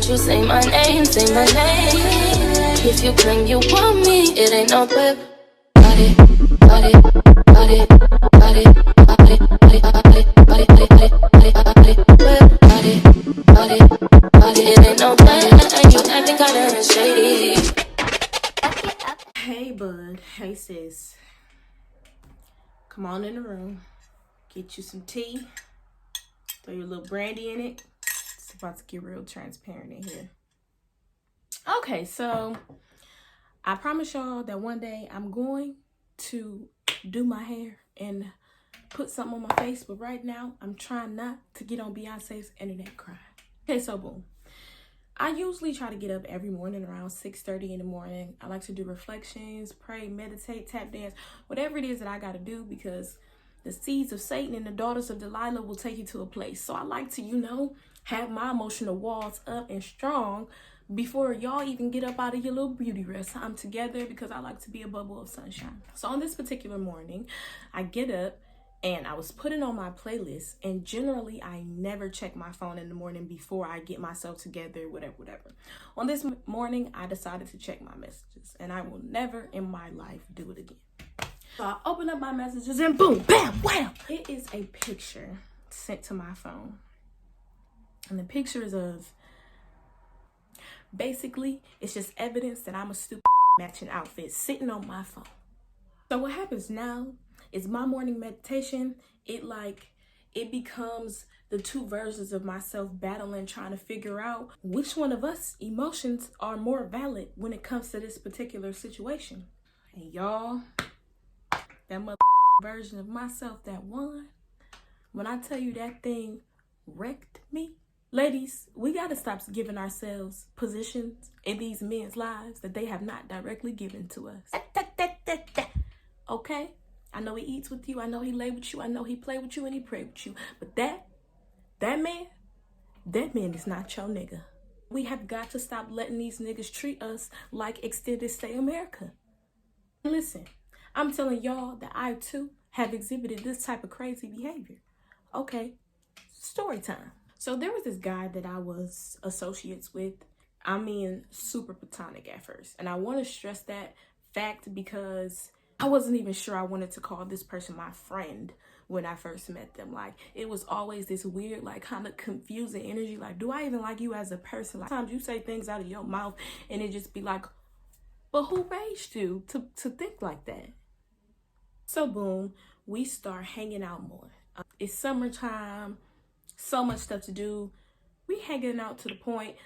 won't you say my name, say my name? If you claim you want me, it ain't no whip. Body, body, body, body, body, body, body, body, body, body, body, body, body, it ain't no whip. And you acting kinda shady. Hey bud, hey sis, come on in the room, get you some tea, throw your little brandy in it. It's about to get real transparent in here. Okay, so I promise y'all that one day I'm going to do my hair and put something on my face, but right now I'm trying not to get on Beyonce's internet crying. Okay, so boom. I usually try to get up every morning around 6:30 in the morning. I like to do reflections, pray, meditate, tap dance, whatever it is that I got to do, because the seeds of Satan and the daughters of Delilah will take you to a place. So I like to, have my emotional walls up and strong before y'all even get up out of your little beauty rest. I'm together because I like to be a bubble of sunshine. So on this particular morning, I get up and I was putting on my playlist, and generally I never check my phone in the morning before I get myself together, whatever. On this morning, I decided to check my messages, and I will never in my life do it again. So I open up my messages and boom, bam, wham! It is a picture sent to my phone. And the picture is of, basically, it's just evidence that I'm a stupid matching outfit sitting on my phone. So what happens now is my morning meditation, it becomes the two versions of myself battling, trying to figure out which one of us emotions are more valid when it comes to this particular situation. And y'all, that version of myself that won, when I tell you that thing wrecked me. Ladies, we gotta stop giving ourselves positions in these men's lives that they have not directly given to us. Okay? I know he eats with you, I know he lay with you, I know he play with you and he pray with you. But that man is not your nigga. We have got to stop letting these niggas treat us like extended stay America. Listen, I'm telling y'all that I too have exhibited this type of crazy behavior. Okay, story time. So there was this guy that I was associates with. I mean, super platonic at first. And I want to stress that fact because I wasn't even sure I wanted to call this person my friend when I first met them. Like, it was always this weird, kind of confusing energy. Like, do I even like you as a person? Like, sometimes you say things out of your mouth and it just be like, but who raised you to think like that? So boom, we start hanging out more. It's summertime, so much stuff to do. We hanging out to the point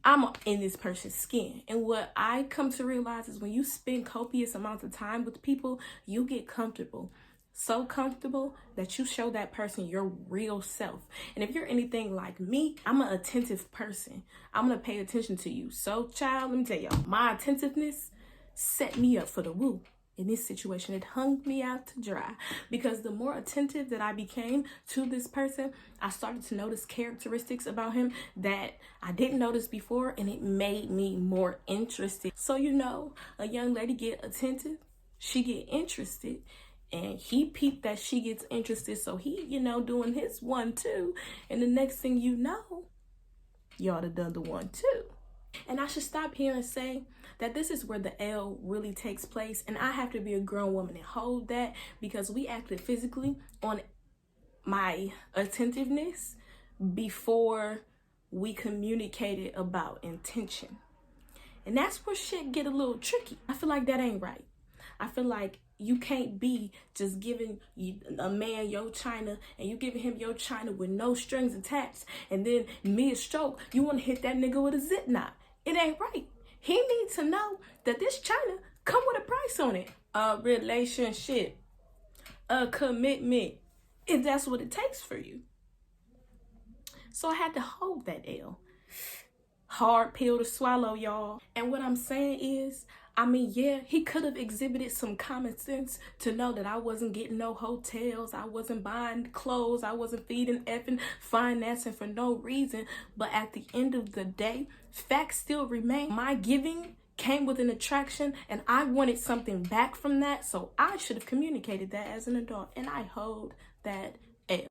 I'm in this person's skin. And what I come to realize is when you spend copious amounts of time with people, you get comfortable. So comfortable that you show that person your real self. And if you're anything like me, I'm an attentive person. I'm going to pay attention to you. So child, let me tell y'all, my attentiveness set me up for the woo. In this situation, it hung me out to dry, because the more attentive that I became to this person, I started to notice characteristics about him that I didn't notice before, and it made me more interested. So, a young lady get attentive, she get interested, and he peeped that she gets interested. So he, doing his 1-2, and the next thing you know, y'all have done the 1-2. And I should stop here and say that this is where the L really takes place. And I have to be a grown woman and hold that, because we acted physically on my attentiveness before we communicated about intention. And that's where shit get a little tricky. I feel like that ain't right. I feel like you can't be just giving a man your china and you giving him your china with no strings attached, and then mid-stroke, you want to hit that nigga with a zip knot. It ain't right. He needs to know that this china come with a price on it. A relationship, a commitment, if that's what it takes for you. So I had to hold that L. Hard pill to swallow, y'all. And what I'm saying is, yeah, he could have exhibited some common sense to know that I wasn't getting no hotels, I wasn't buying clothes, I wasn't feeding, effing, financing for no reason. But at the end of the day, facts still remain. My giving came with an attraction, and I wanted something back from that, so I should have communicated that as an adult, and I hold that L.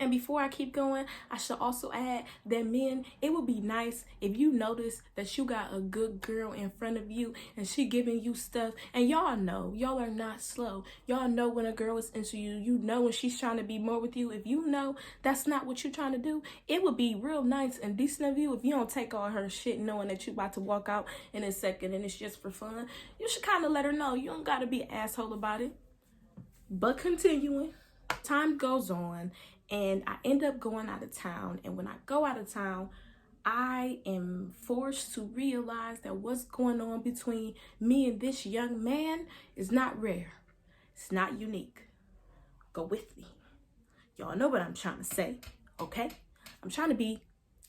And before I keep going, I should also add that men, it would be nice if you notice that you got a good girl in front of you and she giving you stuff. And y'all know, y'all are not slow. Y'all know when a girl is into you. You know when she's trying to be more with you. If you know that's not what you're trying to do, it would be real nice and decent of you if you don't take all her shit knowing that you about to walk out in a second and it's just for fun. You should kind of let her know. You don't got to be an asshole about it. But continuing, time goes on and I end up going out of town. And when I go out of town, I am forced to realize that what's going on between me and this young man is not rare. It's not unique. Go with me. Y'all know what I'm trying to say, okay? I'm trying to be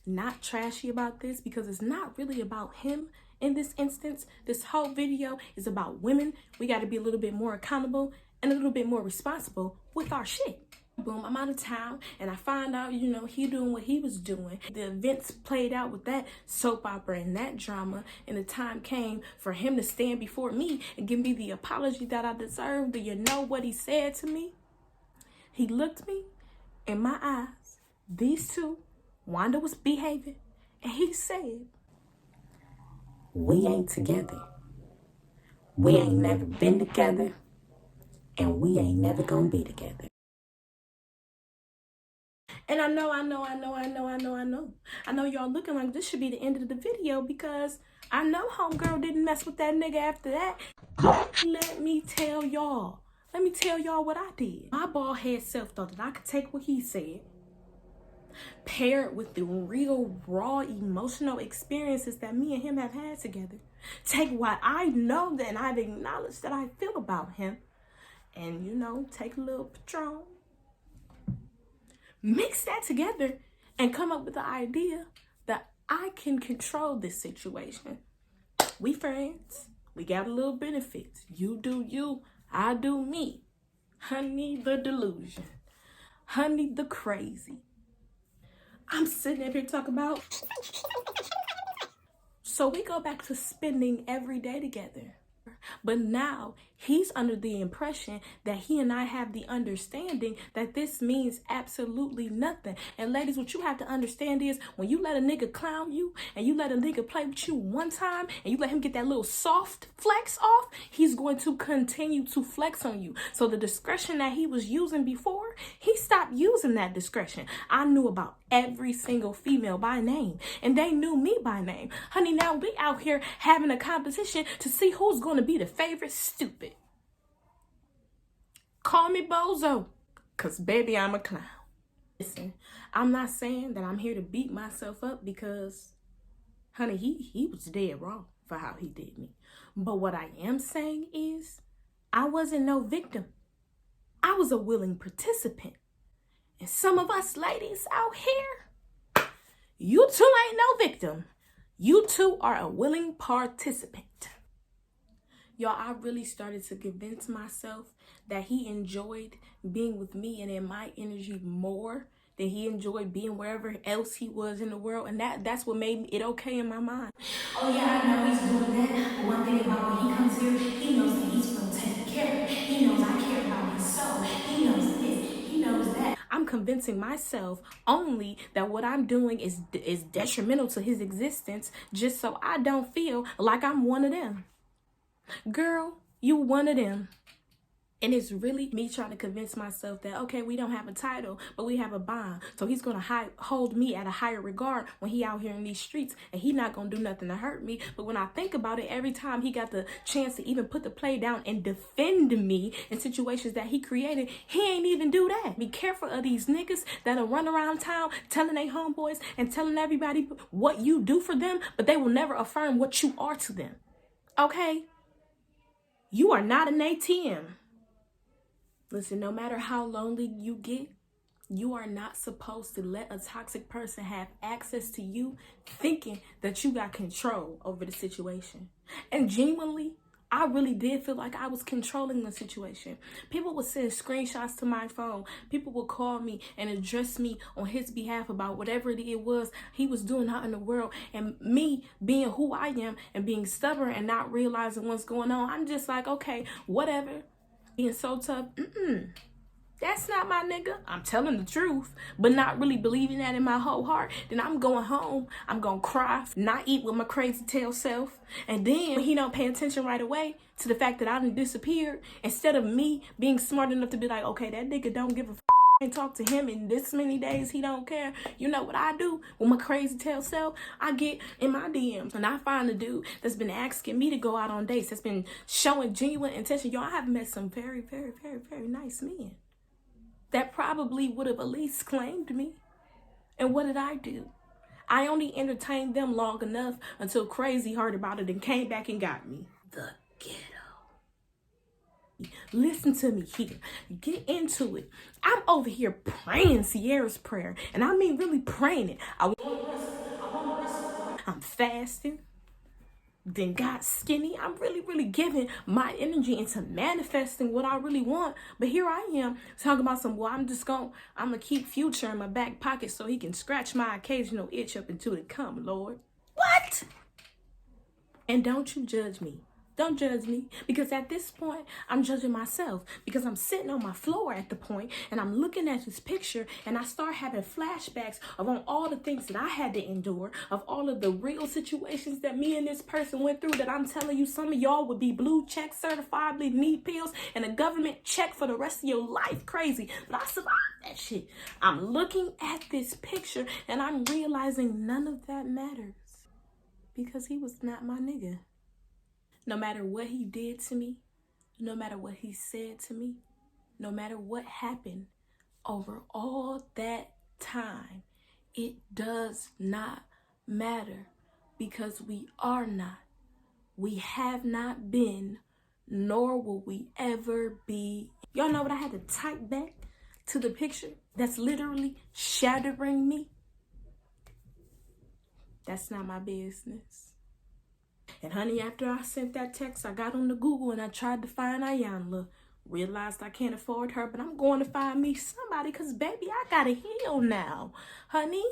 not trashy about this because it's not really about him in this instance. This whole video is about women. We got to be a little bit more accountable and a little bit more responsible with our shit. Boom, I'm out of town and I find out, you know, he doing what he was doing. The events played out with that soap opera and that drama, and the time came for him to stand before me and give me the apology that I deserved. Do you know what he said to me? He looked me in my eyes. These two, Wanda was behaving, and he said, "We ain't together. We ain't never been together, and we ain't never gonna be together." And I know y'all looking like this should be the end of the video because I know homegirl didn't mess with that nigga after that. Let me tell y'all what I did. My bald head self thought that I could take what he said, pair it with the real raw emotional experiences that me and him have had together, take what I know that I've acknowledged that I feel about him, and, you know, take a little Patron, mix that together and come up with the idea that I can control this situation. We friends. We got a little benefits. You do you. I do me. Honey, the delusion. Honey, the crazy. I'm sitting up here talking about. So we go back to spending every day together. But now he's under the impression that he and I have the understanding that this means absolutely nothing. And ladies, what you have to understand is when you let a nigga clown you and you let a nigga play with you one time and you let him get that little soft flex off, he's going to continue to flex on you. So the discretion that he was using before, he stopped using that discretion. I knew about every single female by name and they knew me by name. Honey, now we out here having a competition to see who's going to be the favorite stupid. Call me bozo, cause baby, I'm a clown. Listen, I'm not saying that I'm here to beat myself up because, honey, he was dead wrong for how he did me. But what I am saying is I wasn't no victim. I was a willing participant. And some of us ladies out here, you two ain't no victim. You two are a willing participant. Y'all, I really started to convince myself that he enjoyed being with me and in my energy more than he enjoyed being wherever else he was in the world. And that's what made it okay in my mind. Oh yeah, I know he's doing that. But one thing about when he comes here, he knows that he's going to take care of. He knows I care about his soul. He knows this. He knows that. I'm convincing myself only that what I'm doing is detrimental to his existence just so I don't feel like I'm one of them. Girl, you one of them. And it's really me trying to convince myself that, okay, we don't have a title, but we have a bond. So he's going to hold me at a higher regard when he out here in these streets, and he not going to do nothing to hurt me. But when I think about it, every time he got the chance to even put the play down and defend me in situations that he created, he ain't even do that. Be careful of these niggas that'll run around town telling they homeboys and telling everybody what you do for them, but they will never affirm what you are to them. Okay? You are not an ATM. Listen, no matter how lonely you get, you are not supposed to let a toxic person have access to you thinking that you got control over the situation. And genuinely, I really did feel like I was controlling the situation. People would send screenshots to my phone. People would call me and address me on his behalf about whatever it was he was doing out in the world. And me being who I am and being stubborn and not realizing what's going on, I'm just like, okay, whatever. Being so tough, That's not my nigga. I'm telling the truth, but not really believing that in my whole heart. Then I'm going home. I'm going to cry, not eat with my crazy tail self. And then he don't pay attention right away to the fact that I done disappeared. Instead of me being smart enough to be like, okay, that nigga don't give a f***. And talk to him in this many days, he don't care. You know what I do with my crazy tail self? I get in my DMs and I find a dude that's been asking me to go out on dates, that's been showing genuine intention. Y'all, I have met some very, very, very, very nice men that probably would have at least claimed me. And what did I do? I only entertained them long enough until Crazy heard about it and came back and got me. The ghetto. Listen to me here. Get into it. I'm over here praying Sierra's prayer. And I mean really praying it. I'm fasting. Then got skinny. I'm really, really giving my energy into manifesting what I really want. But here I am talking about some, well, I'm gonna keep Future in my back pocket so he can scratch my occasional itch up until it come, Lord. What? And don't you judge me. Don't judge me, because at this point, I'm judging myself, because I'm sitting on my floor at the point and I'm looking at this picture and I start having flashbacks of on all the things that I had to endure, of all of the real situations that me and this person went through that I'm telling you some of y'all would be blue check certifiably need pills and a government check for the rest of your life. Crazy. But I survived that shit. I'm looking at this picture and I'm realizing none of that matters because he was not my nigga. No matter what he did to me, no matter what he said to me, no matter what happened over all that time, it does not matter because we are not. We have not been, nor will we ever be. Y'all know what I had to type back to the picture that's literally shattering me? That's not my business. And honey, after I sent that text, I got on the Google and I tried to find Ayanla. Realized I can't afford her, but I'm going to find me somebody because, baby, I got to heal now. Honey,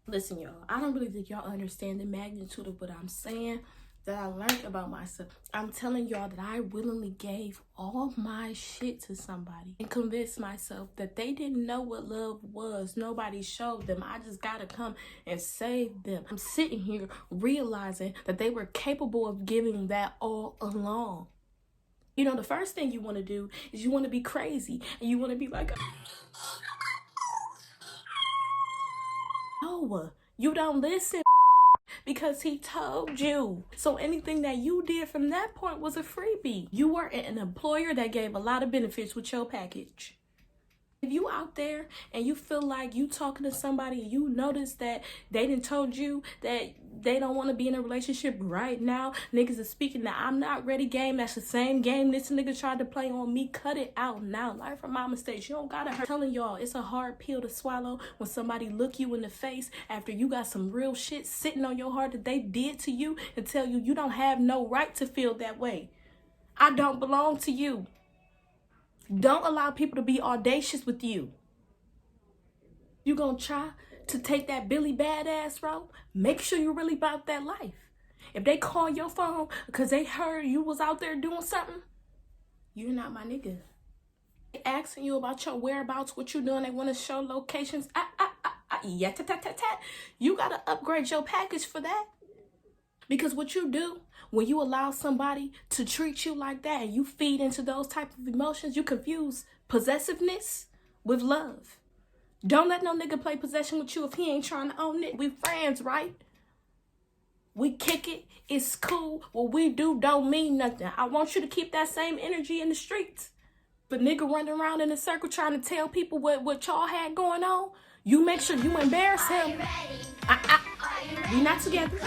listen, y'all. I don't really think y'all understand the magnitude of what I'm saying that I learned about myself. I'm telling y'all that I willingly gave all my shit to somebody and convinced myself that they didn't know what love was. Nobody showed them. I just gotta come and save them. I'm sitting here realizing that they were capable of giving that all along. You know, the first thing you want to do is you want to be crazy and you want to be like, no, you don't listen. Because he told you. So anything that you did from that point was a freebie. You were an employer that gave a lot of benefits with your package. If you out there and you feel like you talking to somebody and you notice that they done told you that they don't want to be in a relationship right now, niggas is speaking that I'm not ready game. That's the same game this nigga tried to play on me. Cut it out now. Learn from my mistakes. You don't gotta hurt. I'm telling y'all, it's a hard pill to swallow when somebody look you in the face after you got some real shit sitting on your heart that they did to you and tell you you don't have no right to feel that way. I don't belong to you. Don't allow people to be audacious with you. You gonna try to take that Billy Badass route? Make sure you're really about that life. If they call your phone because they heard you was out there doing something, you're not my nigga. They asking you about your whereabouts, what you doing, they want to show locations. You gotta upgrade your package for that. Because what you do when you allow somebody to treat you like that and you feed into those type of emotions, you confuse possessiveness with love. Don't let no nigga play possession with you if he ain't trying to own it. We friends, right? We kick it. It's cool. What we do don't mean nothing. I want you to keep that same energy in the streets. But nigga running around in a circle trying to tell people what y'all had going on, you make sure you embarrass him. We not together.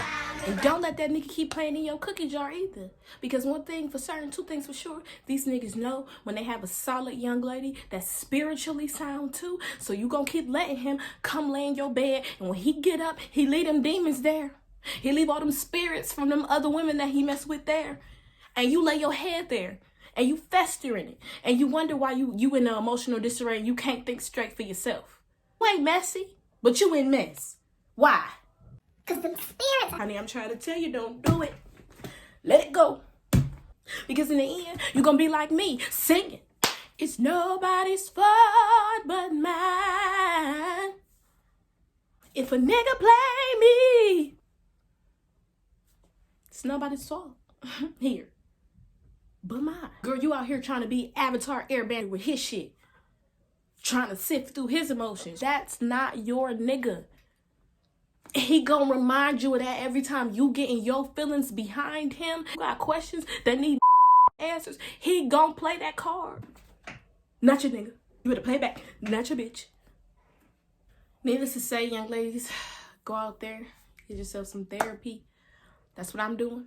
And don't let that nigga keep playing in your cookie jar either. Because one thing for certain, two things for sure, these niggas know when they have a solid young lady that's spiritually sound too. So you gonna keep letting him come lay in your bed. And when he get up, he leave them demons there. He leave all them spirits from them other women that he messed with there. And you lay your head there. And you fester in it. And you wonder why you in the emotional disarray and you can't think straight for yourself. You ain't messy, but you in mess. Why? Because them spirits. Honey, I'm trying to tell you, don't do it. Let it go. Because in the end, you're going to be like me, singing. It's nobody's fault but mine. If a nigga play me, it's nobody's fault here but mine. Girl, you out here trying to be Avatar Airbender with his shit, trying to sift through his emotions. That's not your nigga. He gonna remind you of that every time you get in your feelings behind him. You got questions that need answers. He gonna play that card. Not your nigga. You better play it back. Not your bitch. Needless to say, young ladies, go out there, get yourself some therapy. That's what I'm doing.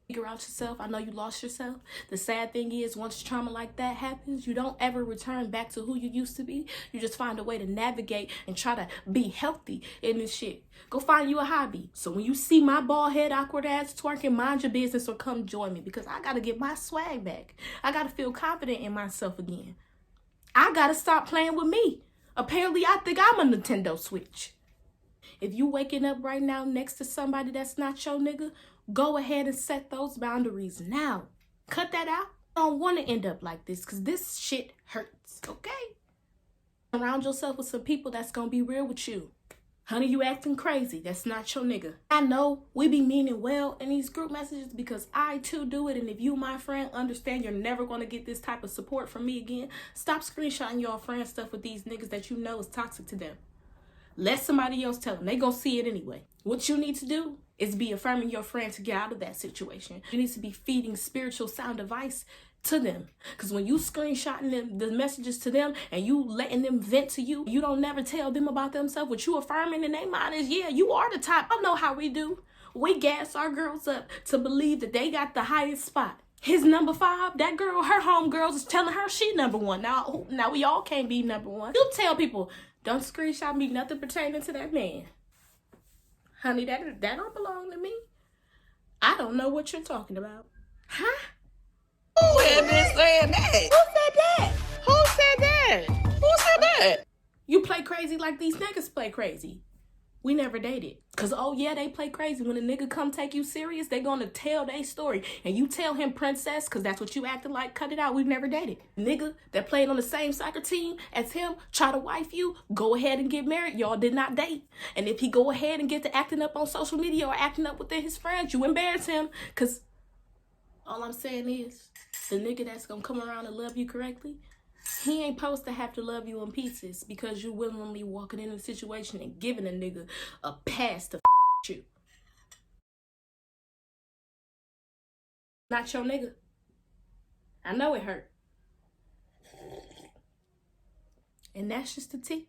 Figure out yourself. I know you lost yourself. The sad thing is, once trauma like that happens, you don't ever return back to who you used to be. You just find a way to navigate and try to be healthy in this shit. Go find you a hobby. So when you see my bald head, awkward ass twerking, mind your business or come join me, because I gotta get my swag back. I gotta feel confident in myself again. I gotta stop playing with me. Apparently, I think I'm a Nintendo Switch. If you waking up right now next to somebody that's not your nigga, go ahead and set those boundaries now. Cut that out. I don't want to end up like this, because this shit hurts, okay? Surround yourself with some people that's going to be real with you. Honey, you acting crazy. That's not your nigga. I know we be meaning well in these group messages because I too do it. And if you, my friend, understand you're never going to get this type of support from me again, stop screenshotting your friend stuff with these niggas that you know is toxic to them. Let somebody else tell them. They gonna see it anyway. What you need to do is be affirming your friend to get out of that situation. You need to be feeding spiritual sound advice to them. Because when you screenshotting them, the messages to them, and you letting them vent to you, you don't never tell them about themselves. What you affirming in their mind is, yeah, you are the top. I know how we do. We gas our girls up to believe that they got the highest spot. His number 5, that girl, her homegirls is telling her she number 1. Now we all can't be number 1. You tell people, don't screenshot me nothing pertaining to that man. Honey, that don't belong to me. I don't know what you're talking about. Huh? Who had been saying that? Who said that? Who said that? Who said that? You play crazy like these niggas play crazy. We never dated. Cause oh yeah, they play crazy. When a nigga come take you serious, they gonna tell their story. And you tell him princess, cause that's what you acting like, cut it out. We've never dated. Nigga that played on the same soccer team as him, try to wife you, go ahead and get married. Y'all did not date. And if he go ahead and get to acting up on social media or acting up within his friends, you embarrass him. Cause all I'm saying is, the nigga that's gonna come around and love you correctly, he ain't supposed to have to love you in pieces because you willingly walking into a situation and giving a nigga a pass to you. Not your nigga. I know it hurt. And that's just the tea.